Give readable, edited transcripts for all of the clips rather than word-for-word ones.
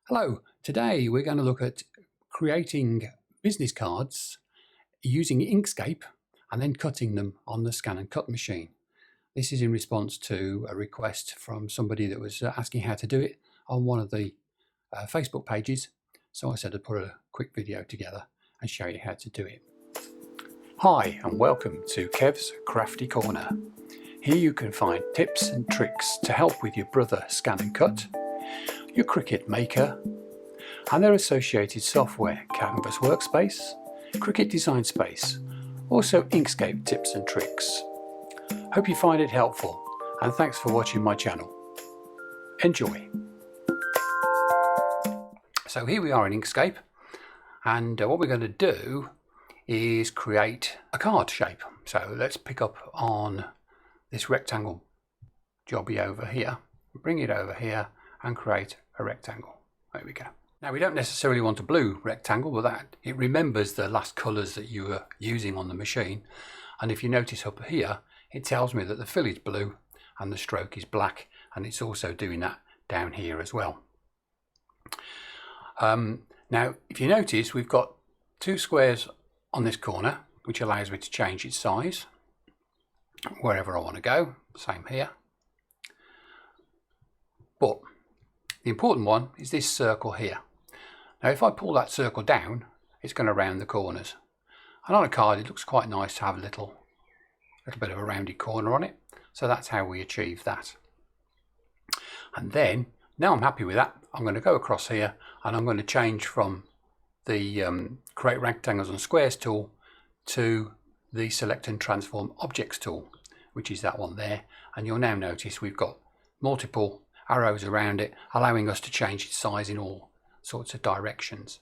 Hello, today we're going to look at creating business cards using Inkscape and then cutting them on the Scan and Cut machine. This is in response to a request from somebody that was asking how to do it on one of the Facebook pages. So I said I'd put a quick video together and show you how to do it. Hi and welcome to Kev's Crafty Corner. Here you can find tips and tricks to help with your brother Scan and Cut, your Cricut Maker, and their associated software, Canvas Workspace, Cricut Design Space, also Inkscape tips and tricks. Hope you find it helpful, and thanks for watching my channel. Enjoy. So here we are in Inkscape, and what we're going to do is create a card shape. So let's pick up on this rectangle jobby over here, bring it over here and create a rectangle. There we go. Now we don't necessarily want a blue rectangle, but that it remembers the last colours that you were using on the machine. And if you notice up here, it tells me that the fill is blue and the stroke is black, and it's also doing that down here as well. Now if you notice, we've got two squares on this corner, which allows me to change its size wherever I want to go. Same here. But the important one is this circle here. Now if I pull that circle down, it's going to round the corners. And on a card it looks quite nice to have a little bit of a rounded corner on it. So that's how we achieve that. And then, now I'm happy with that, I'm going to go across here and I'm going to change from the Create Rectangles and Squares tool to the Select and Transform Objects tool, which is that one there. And you'll now notice we've got multiple arrows around it, allowing us to change its size in all sorts of directions.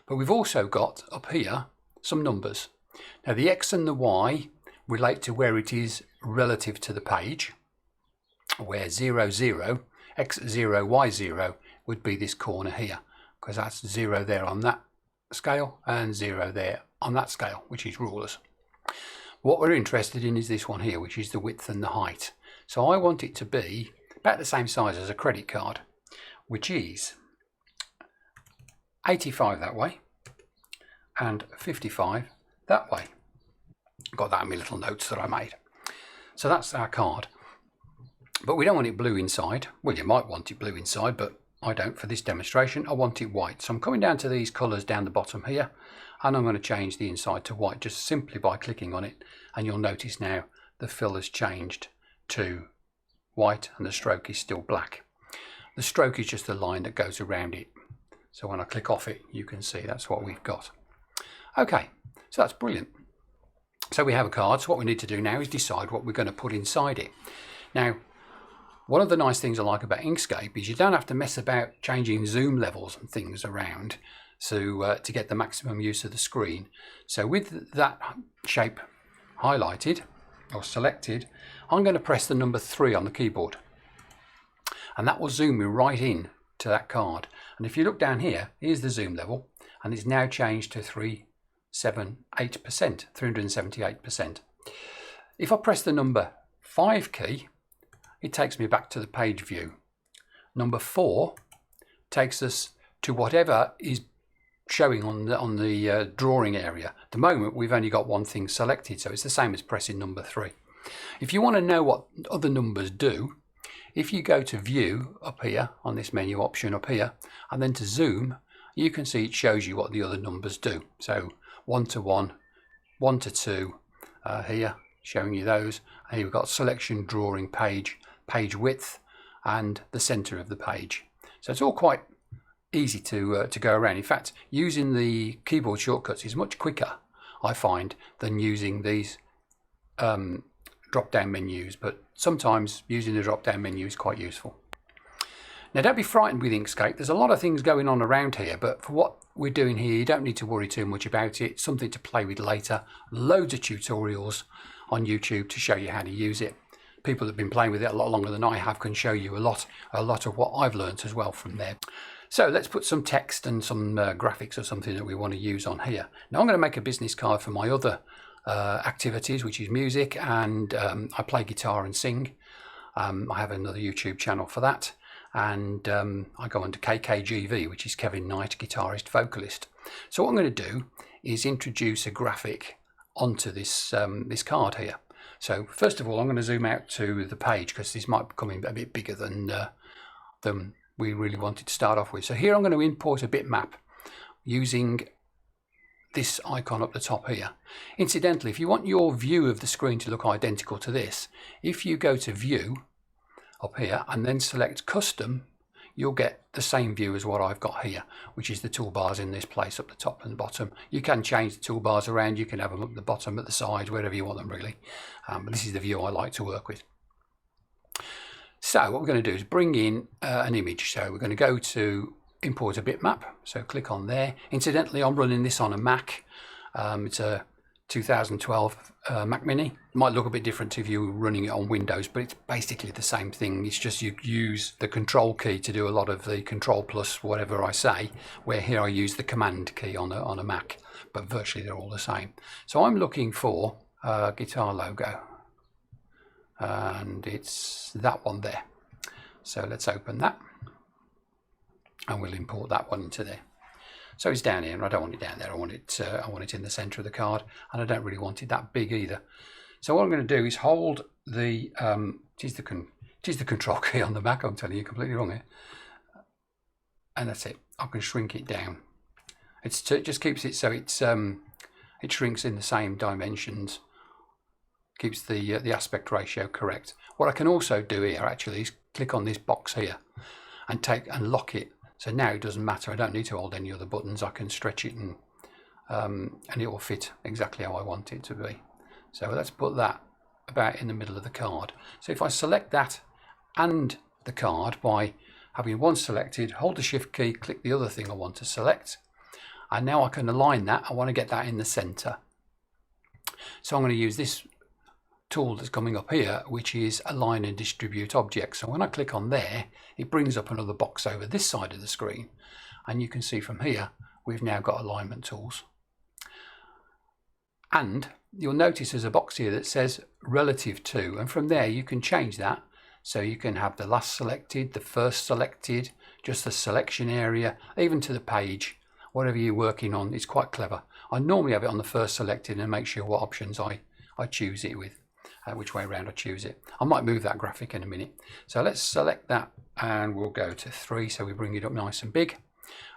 But we've also got up here some numbers. Now the X and the Y relate to where it is relative to the page, where 0, 0, X 0, Y 0 would be this corner here, because that's 0 there on that scale and 0 there on that scale, which is rulers. What we're interested in is this one here, which is the width and the height. So I want it to be about the same size as a credit card, which is 85 that way and 55 that way. Got that in my little notes that I made. So that's our card. But we don't want it blue inside. Well, you might want it blue inside, but I don't for this demonstration. I want it white. So I'm coming down to these colours down the bottom here, and I'm going to change the inside to white just simply by clicking on it. And you'll notice now the fill has changed to white and the stroke is still black. The stroke is just the line that goes around it. So when I click off it, you can see that's what we've got. Okay, so that's brilliant. So we have a card. So what we need to do now is decide what we're going to put inside it. Now, one of the nice things I like about Inkscape is you don't have to mess about changing zoom levels and things around to get the maximum use of the screen. So with that shape highlighted or selected, I'm going to press the number 3 on the keyboard, and that will zoom me right in to that card. And if you look down here, here's the zoom level, and it's now changed to 378%. If I press the number 5 key, it takes me back to the page view. Number 4 takes us to whatever is showing on the drawing area. At the moment we've only got one thing selected, so it's the same as pressing number 3. If you want to know what other numbers do, if you go to View up here on this menu option up here, and then to Zoom, you can see it shows you what the other numbers do. So 1 to 1, 1 to 2 here, showing you those. And here we've got selection, drawing, page, page width, and the center of the page. So it's all quite easy to go around. In fact, using the keyboard shortcuts is much quicker, I find, than using these drop-down menus, but sometimes using the drop-down menu is quite useful. Now don't be frightened with Inkscape. There's a lot of things going on around here, but for what we're doing here, you don't need to worry too much about it. It's something to play with later. Loads of tutorials on YouTube to show you how to use it. People that have been playing with it a lot longer than I have can show you a lot of what I've learned as well from there. So let's put some text and some graphics or something that we want to use on here. Now I'm going to make a business card for my other activities, which is music, and I play guitar and sing. I have another YouTube channel for that, and I go under KKGV, which is Kevin Knight, guitarist, vocalist. So what I'm going to do is introduce a graphic onto this this card here. So first of all, I'm going to zoom out to the page because this might become a bit bigger than we really wanted to start off with. So here I'm going to import a bitmap using this icon up the top here. Incidentally, if you want your view of the screen to look identical to this, if you go to View up here and then select Custom, you'll get the same view as what I've got here, which is the toolbars in this place up the top and the bottom. You can change the toolbars around, you can have them up the bottom, at the sides, wherever you want them really. But this is the view I like to work with. So what we're going to do is bring in an image. So we're going to go to import a bitmap, so click on there. Incidentally, I'm running this on a Mac. It's a 2012 Mac Mini. It might look a bit different if you're running it on Windows, but it's basically the same thing. It's just you use the control key to do a lot of the control plus whatever I say, where here I use the command key on a Mac, but virtually they're all the same. So I'm looking for a guitar logo, and it's that one there. So let's open that, and we'll import that one into there. So it's down here, and I don't want it down there. I want it in the centre of the card, and I don't really want it that big either. So what I'm going to do is hold the it is the control key on the Mac. I'm telling you, completely wrong here, and that's it. I can shrink it down. It just keeps it so it shrinks in the same dimensions. Keeps the aspect ratio correct. What I can also do here actually is click on this box here and lock it. So now it doesn't matter. I don't need to hold any other buttons. I can stretch it and it will fit exactly how I want it to be. So let's put that about in the middle of the card. So if I select that and the card by having one selected, hold the Shift key, click the other thing I want to select, and now I can align that. I want to get that in the center. So I'm going to use this tool that's coming up here, which is Align and Distribute Objects. So when I click on there, it brings up another box over this side of the screen, and you can see from here we've now got alignment tools, and you'll notice there's a box here that says relative to, and from there you can change that. So you can have the last selected, the first selected, just the selection area, even to the page, whatever you're working on. It's quite clever. I normally have it on the first selected and make sure what options I choose it with. Which way around I choose it. I might move that graphic in a minute. So let's select that, and we'll go to 3, so we bring it up nice and big.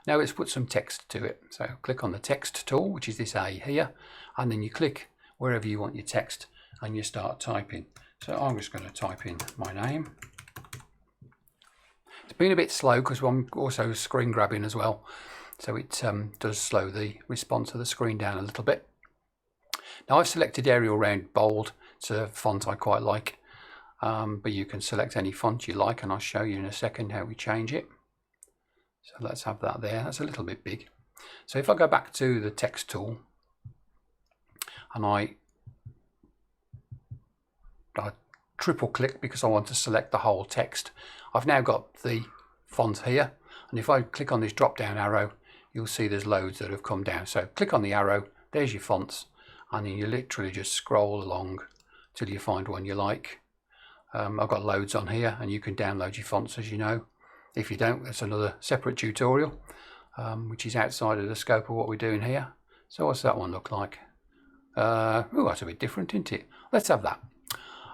Now let's put some text to it. So click on the text tool, which is this A here, and then you click wherever you want your text and you start typing. So I'm just going to type in my name. It's been a bit slow because I'm also screen grabbing as well, so it does slow the response of the screen down a little bit. Now I've selected Arial Round Bold. It's a font I quite like, but you can select any font you like, and I'll show you in a second how we change it. So let's have that there. That's a little bit big. So if I go back to the text tool and I triple click because I want to select the whole text, I've now got the font here, and if I click on this drop down arrow, you'll see there's loads that have come down. So click on the arrow, there's your fonts, and then you literally just scroll along till you find one you like. I've got loads on here, and you can download your fonts, as you know. If you don't, that's another separate tutorial, which is outside of the scope of what we're doing here. So what's that one look like? Oh, that's a bit different, isn't it? Let's have that.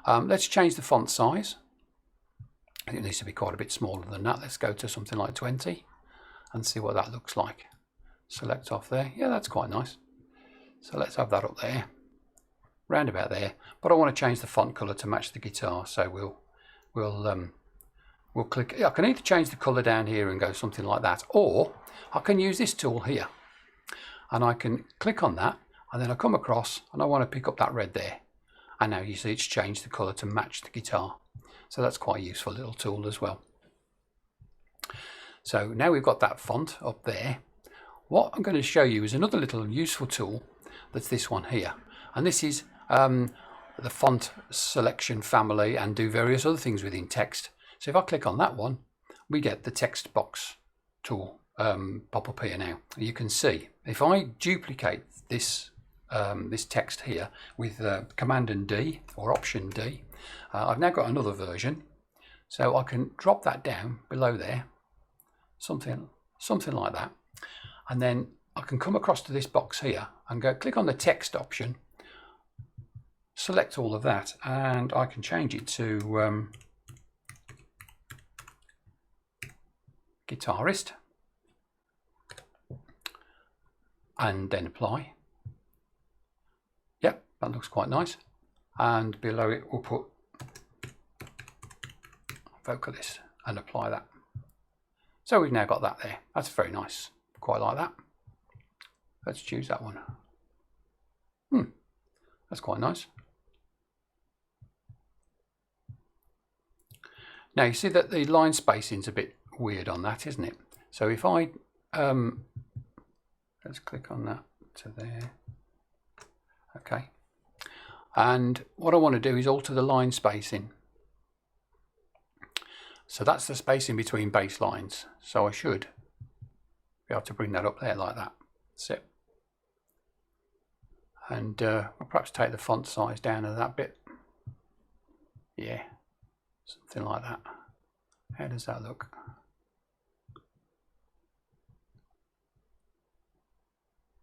Let's change the font size. I think it needs to be quite a bit smaller than that. Let's go to something like 20 and see what that looks like. Select off there. Yeah, that's quite nice. So let's have that up there, round about there. But I want to change the font color to match the guitar, so we'll click. I can either change the color down here and go something like that, or I can use this tool here, and I can click on that, and then I come across and I want to pick up that red there, and now you see it's changed the color to match the guitar. So that's quite a useful little tool as well. So now we've got that font up there. What I'm going to show you is another little useful tool. That's this one here, and this is the font selection family, and do various other things within text. So if I click on that one, we get the text box tool pop up here. Now you can see if I duplicate this this text here with Command and D or Option D, I've now got another version. So I can drop that down below there, something like that, and then I can come across to this box here and go click on the text option, select all of that, and I can change it to guitarist, and then apply. Yep, that looks quite nice. And below it we'll put vocalist and apply that. So we've now got that there. That's very nice. Quite like that. Let's choose that one. That's quite nice. Now you see that the line spacing's a bit weird on that, isn't it? So if I let's click on that to there. Okay. And what I want to do is alter the line spacing. So that's the spacing between base lines. So I should be able to bring that up there like that. That's it. And I'll perhaps take the font size down a that bit. Yeah, something like that. How does that look?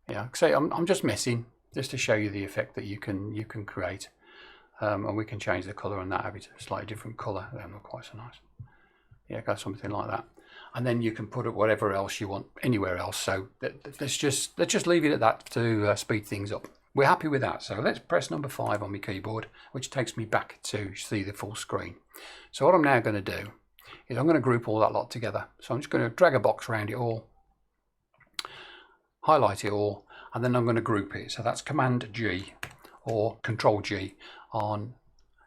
Yeah, so I'm just messing just to show you the effect that you can create, and we can change the colour on that, have it a slightly different colour. That look quite so nice. Yeah, go something like that, and then you can put it whatever else you want anywhere else. So let's just leave it at that to speed things up. We're happy with that. So let's press number 5 on my keyboard, which takes me back to see the full screen. So what I'm now going to do is I'm going to group all that lot together. So I'm just going to drag a box around it all, highlight it all, and then I'm going to group it. So that's Command G or Control G on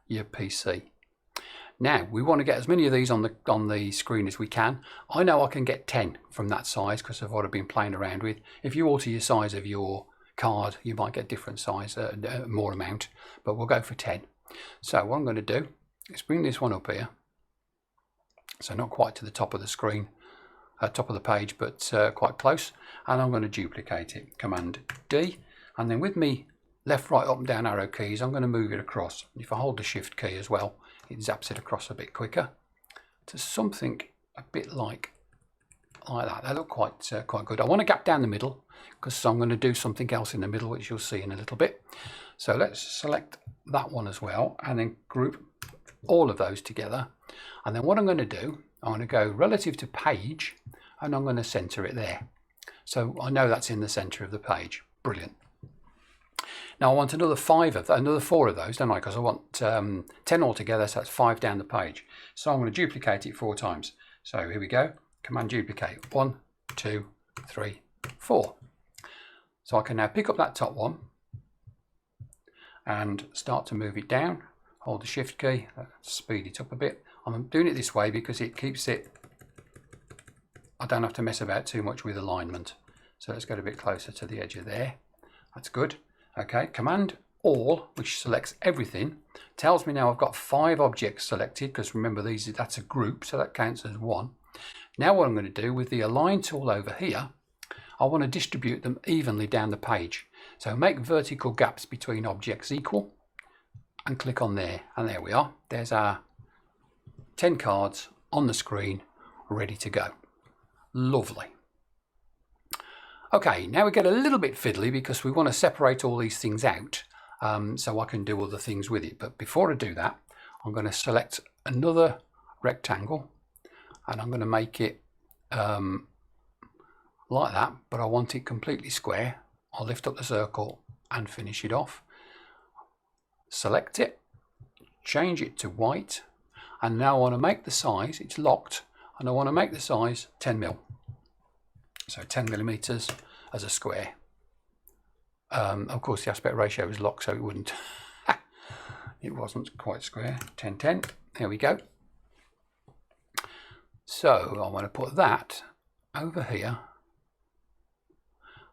your PC. Now we want to get as many of these on the screen as we can. I know I can get 10 from that size because of what I've been playing around with. If you alter your size of your card, you might get different size, more amount, but we'll go for 10. So what I'm going to do is bring this one up here. So not quite to the top of the screen, top of the page, but quite close. And I'm going to duplicate it, Command D, and then with me left, right, up and down arrow keys, I'm going to move it across. If I hold the Shift key as well, it zaps it across a bit quicker to something a bit like that. They look quite good. I want to gap down the middle because I'm going to do something else in the middle, which you'll see in a little bit. So let's select that one as well, and then group all of those together. And then what I'm going to do, I'm going to go relative to page, and I'm going to center it there. So I know that's in the center of the page. Brilliant. Now I want another 4 of those, don't I? Because I want 10 altogether, so that's 5 down the page. So I'm going to duplicate it 4 times. So here we go. Command duplicate. 1, 2, 3, 4. So I can now pick up that top one and start to move it down. Hold the Shift key, speed it up a bit. I'm doing it this way because it keeps it, I don't have to mess about too much with alignment. So let's get a bit closer to the edge of there. That's good. Okay, Command All, which selects everything, tells me now I've got 5 objects selected, because remember that's a group, so that counts as 1. Now what I'm going to do with the Align tool over here, I want to distribute them evenly down the page. So make vertical gaps between objects equal, and click on there, and there we are. There's our 10 cards on the screen, ready to go. Lovely. Okay, now we get a little bit fiddly because we want to separate all these things out so I can do other things with it. But before I do that, I'm going to select another rectangle and I'm going to make it like that, but I want it completely square. I'll lift up the circle and finish it off. Select it, change it to white, and now I want to make the size, it's locked, and I want to make the size 10 mil. So 10 millimeters as a square. Of course the aspect ratio is locked, so it wouldn't. It wasn't quite square. 1010. There we go. So I want to put that over here,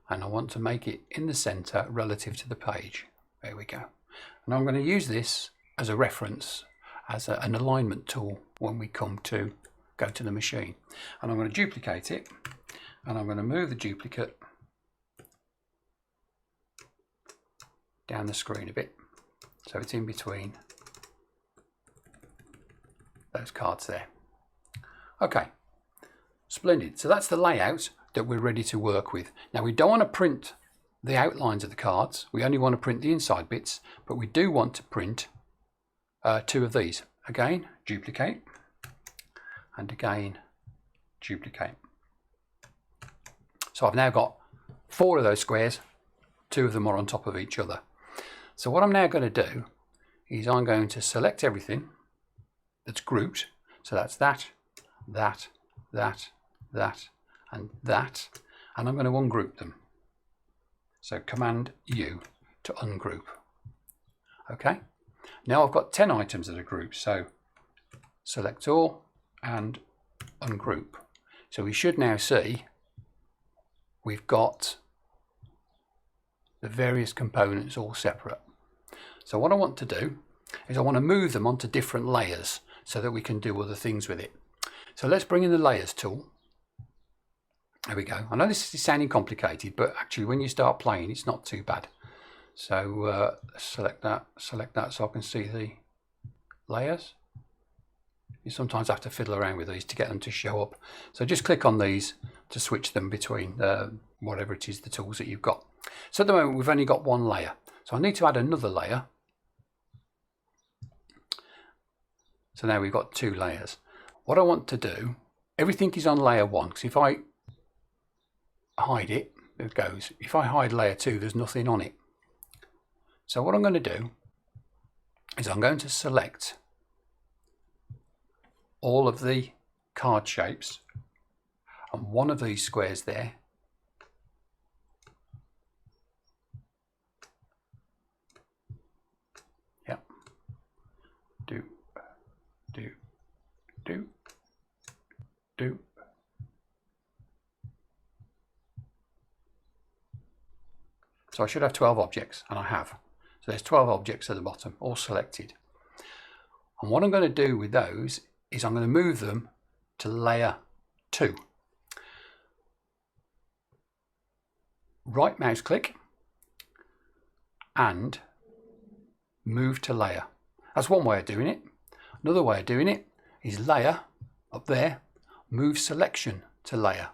and I want to make it in the center relative to the page. There we go. And I'm going to use this as a reference, as an alignment tool when we come to go to the machine. And I'm going to duplicate it, and I'm going to move the duplicate down the screen a bit so it's in between those cards there. Okay, splendid. So that's the layout that we're ready to work with. Now we don't want to print the outlines of the cards. We only want to print the inside bits, but we do want to print 2 of these. Again, duplicate, and again, duplicate. So I've now got 4 of those squares. 2 of them are on top of each other. So what I'm now going to do is I'm going to select everything that's grouped. So that's that, that, that, that, and that. And I'm going to ungroup them. So Command U to ungroup. Okay. Now I've got 10 items that are grouped. So select all and ungroup. So we should now see we've got the various components all separate. So what I want to do is I want to move them onto different layers so that we can do other things with it. So let's bring in the layers tool. There we go. I know this is sounding complicated, but actually when you start playing it's not too bad. So select that so I can see the layers. You sometimes have to fiddle around with these to get them to show up. So just click on these to switch them between whatever it is, the tools that you've got. So at the moment we've only got 1 layer. So I need to add another layer. So now we've got 2 layers. What I want to do, everything is on layer 1, because if I hide it, it goes. If I hide layer 2, there's nothing on it. So what I'm going to do is I'm going to select all of the card shapes on one of these squares there. Yep. Do. So I should have 12 objects, and I have. So there's 12 objects at the bottom, all selected. And what I'm going to do with those is I'm going to move them to layer 2. Right mouse click and move to layer. That's one way of doing it. Another way of doing it is layer up there, move selection to layer.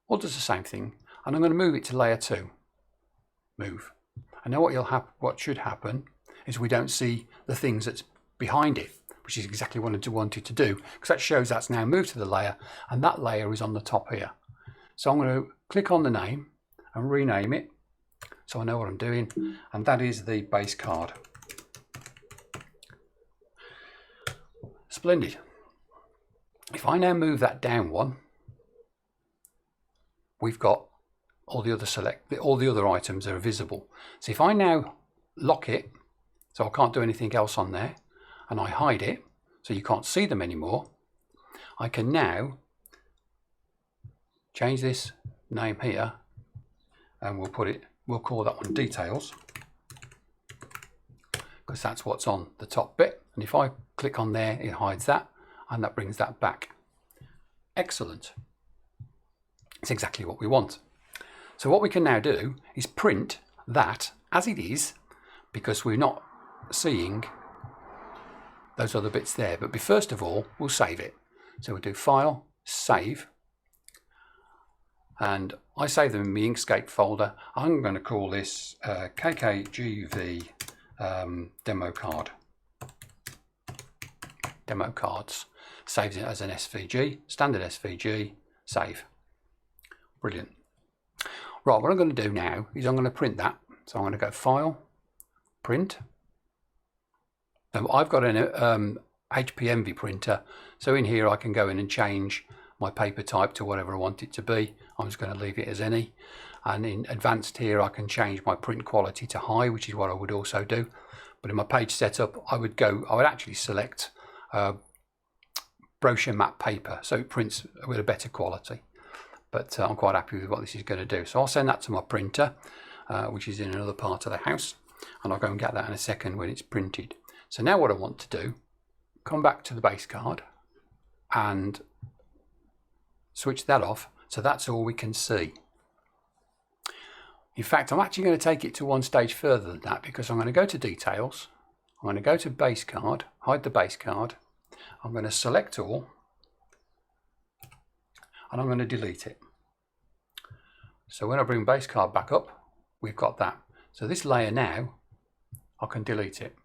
All does the same thing, and I'm going to move it to layer 2. Move. And now what should happen is we don't see the things that's behind it, which is exactly what I wanted to do, because that shows that's now moved to the layer, and that layer is on the top here. So I'm going to click on the name and rename it so I know what I'm doing, and that is the base card. Splendid. If I now move that down 1, we've got all the other items are visible. So if I now lock it, so I can't do anything else on there, and I hide it so you can't see them anymore, I can now change this name here, and we'll call that one details, because that's what's on the top bit. And if I click on there, it hides that, and that brings that back. Excellent. It's exactly what we want. So what we can now do is print that as it is, because we're not seeing those other bits there. But first of all, we'll save it. So we'll do File, Save, and I save them in my Inkscape folder. I'm going to call this KKGV demo card. Demo cards. Saves it as an SVG, standard SVG, save. Brilliant. Right, what I'm going to do now is I'm going to print that. So I'm going to go File, Print. I've got an HP Envy printer, so in here I can go in and change my paper type to whatever I want it to be. I'm just going to leave it as any. And in advanced here I can change my print quality to high, which is what I would also do. But in my page setup I would actually select brochure matte paper, so it prints with a better quality. But I'm quite happy with what this is going to do. So I'll send that to my printer, which is in another part of the house, and I'll go and get that in a second when it's printed. So now what I want to do, come back to the base card and switch that off, so that's all we can see. In fact, I'm actually going to take it to one stage further than that, because I'm going to go to Details, I'm going to go to Base Card, hide the base card, I'm going to select all and I'm going to delete it. So when I bring base card back up, we've got that. So this layer now, I can delete it.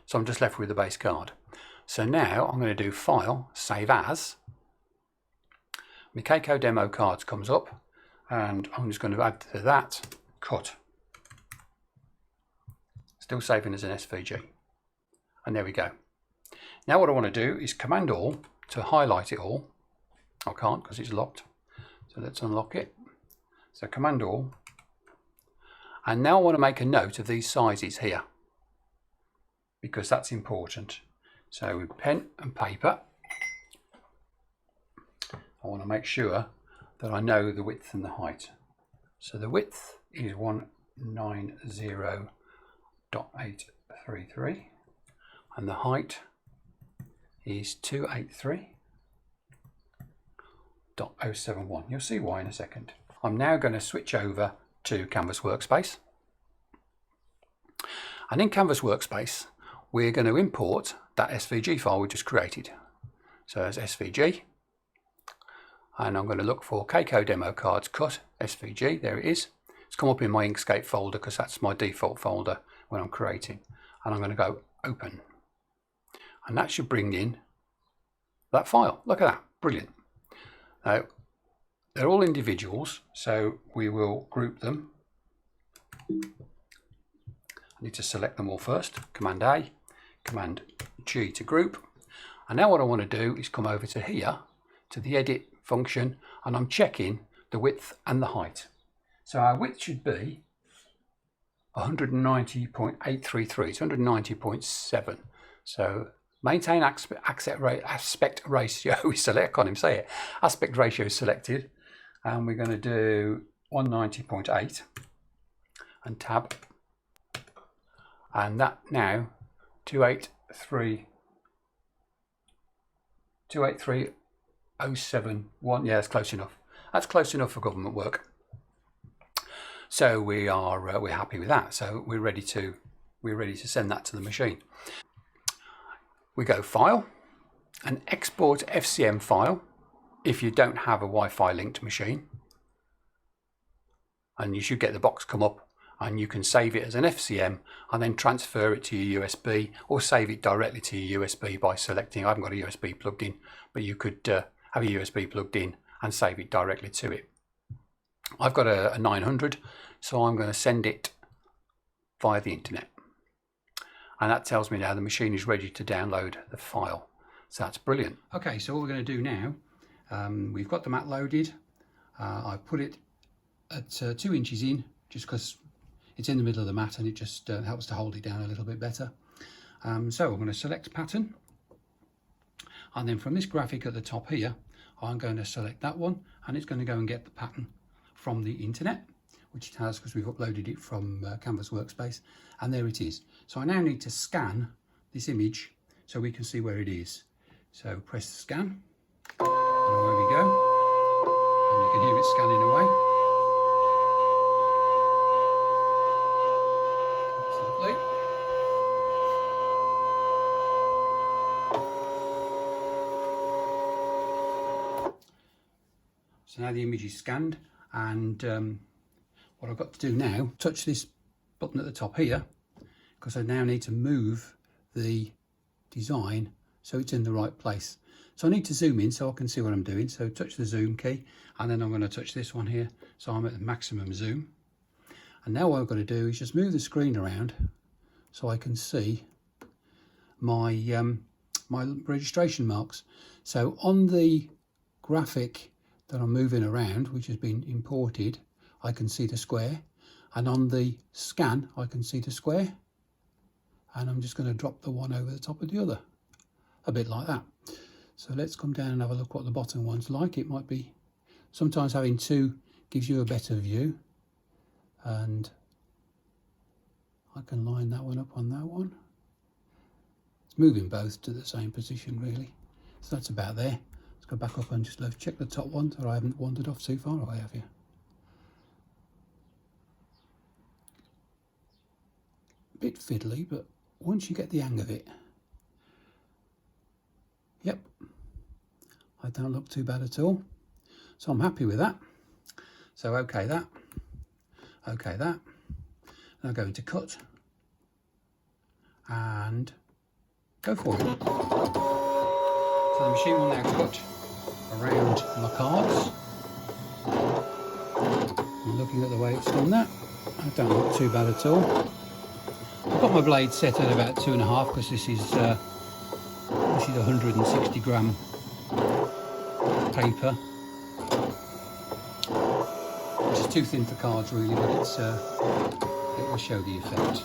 So I'm just left with the base card. So now I'm going to do File, Save As. My Keiko demo cards comes up, and I'm just going to add to that Cut. Still saving as an SVG. And there we go. Now what I want to do is Command All to highlight it all. I can't because it's locked. So let's unlock it. So Command All. And now I want to make a note of these sizes here, because that's important. So with pen and paper, I want to make sure that I know the width and the height. So the width is 190.833 and the height is 283.071. You'll see why in a second. I'm now going to switch over to Canvas Workspace. And in Canvas Workspace, we're going to import that SVG file we just created. So as SVG, and I'm going to look for Keiko demo cards cut SVG. There it is. It's come up in my InkScape folder because that's my default folder when I'm creating. And I'm going to go open, and that should bring in that file. Look at that, brilliant. Now they're all individuals, so we will group them. I need to select them all first. Command A, Command G to group. And now what I want to do is come over to here, to the edit function, and I'm checking the width and the height. So our width should be 190.833, it's 190.7. So maintain aspect ratio is selected, I can't even say it. Aspect ratio is selected, and we're going to do 190.8 and tab. And that now 283.071. Yeah, that's close enough. That's close enough for government work. So we're happy with that. So we're ready to send that to the machine. We go File and Export FCM file if you don't have a Wi-Fi linked machine, and you should get the box come up, and you can save it as an FCM and then transfer it to your USB, or save it directly to your USB by selecting, I haven't got a USB plugged in, but you could have a USB plugged in and save it directly to it. I've got a 900, so I'm going to send it via the internet. And that tells me now the machine is ready to download the file. So that's brilliant. Okay, so what we're going to do now, we've got the mat loaded. I've put it at 2 inches in, just because it's in the middle of the mat and it just helps to hold it down a little bit better. So I'm going to select pattern, and then from this graphic at the top here, I'm going to select that one, and it's going to go and get the pattern from the internet, which it has because we've uploaded it from Canvas Workspace, and there it is. So I now need to scan this image so we can see where it is. So press scan, and away we go, and you can hear it scanning away. So now the image is scanned, and what I've got to do now, touch this button at the top here, because I now need to move the design so it's in the right place. So I need to zoom in so I can see what I'm doing. So touch the zoom key, and then I'm going to touch this one here so I'm at the maximum zoom. And now what I've got to do is just move the screen around so I can see my my registration marks. So on the graphic that I'm moving around, which has been imported, I can see the square, and on the scan I can see the square, and I'm just going to drop the one over the top of the other, a bit like that. So let's come down and have a look what the bottom one's like. It might be, sometimes having two gives you a better view, and I can line that one up on that one. It's moving both to the same position really. So that's about there. Let's go back up and just check the top one so I haven't wandered off too far away, have you? A bit fiddly, but once you get the hang of it, yep, I don't look too bad at all. So I'm happy with that. So okay that, and I'll go into cut and go for it. So the machine will now cut around my cards. I'm looking at the way it's done that. I don't look too bad at all. I've got my blade set at about 2.5 because this is 160 gram paper, which is too thin for cards really, but it will show the effect.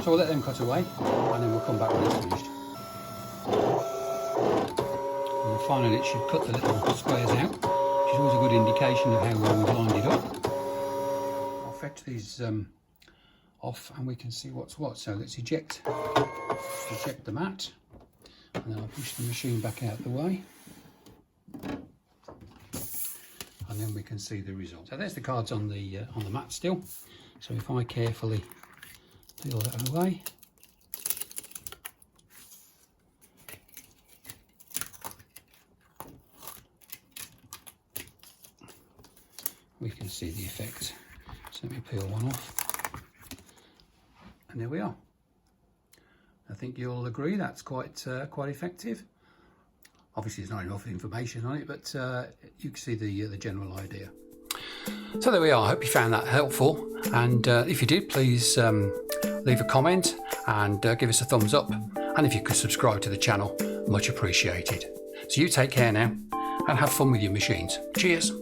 So we'll let them cut away and then we'll come back when it's finished. And finally it should cut the little squares out, which is always a good indication of how well we've lined it up. I'll fetch these off and we can see what's what. So let's eject the mat, and then I'll push the machine back out the way, and then we can see the result. So there's the cards on the mat still. So if I carefully peel that away, we can see the effect. So let me peel one off, and there we are. I think you'll agree that's quite effective. Obviously there's not enough information on it, but you can see the general idea. So there we are. I hope you found that helpful, and if you did, please leave a comment and give us a thumbs up, and if you could subscribe to the channel, much appreciated. So you take care now and have fun with your machines. Cheers.